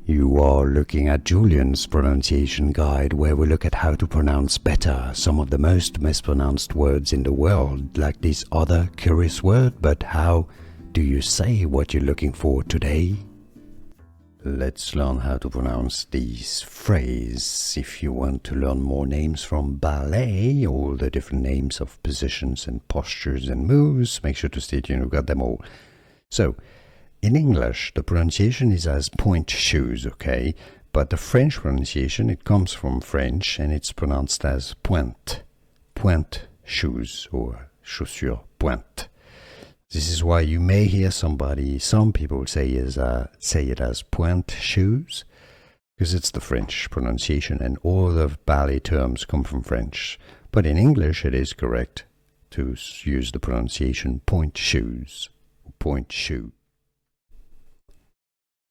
You are looking at Julian's pronunciation guide, where we look at how to pronounce better some of the most mispronounced words in the world, like this other curious word. But how do you say what you're looking for today? Let's learn how to pronounce this phrase. If you want to learn more names from ballet, all the different names of positions and postures and moves, make sure to stay tuned, we've got them all. So, in English, the pronunciation is as pointe shoes, okay? But the French pronunciation, it comes from French and it's pronounced as pointe. Pointe shoes or chaussures pointe. This is why you may hear some people say it as pointe shoes, because it's the French pronunciation and all the ballet terms come from French. But in English, it is correct to use the pronunciation pointe shoes, pointe shoe.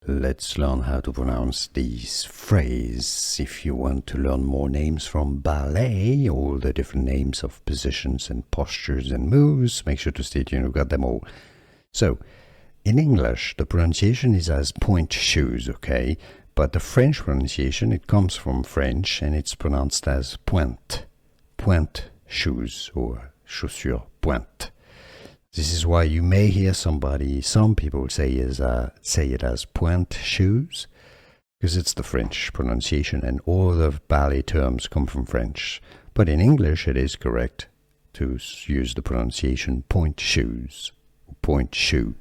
Let's learn how to pronounce this phrase. If you want to learn more names from ballet, all the different names of positions and postures and moves, make sure to stay tuned, we've got them all. So, in English, the pronunciation is as pointe shoes, okay? But the French pronunciation, it comes from French and it's pronounced as pointe. Pointe shoes or chaussures pointe. This is why you may hear some people say it as pointe shoes, because it's the French pronunciation and all the ballet terms come from French. But in English, it is correct to use the pronunciation pointe shoes, pointe shoe.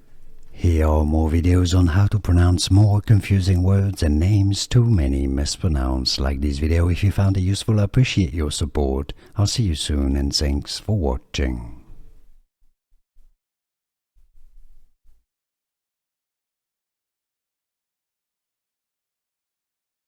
Here are more videos on how to pronounce more confusing words and names too many mispronounced. Like this video if you found it useful. I appreciate your support. I'll see you soon and thanks for watching.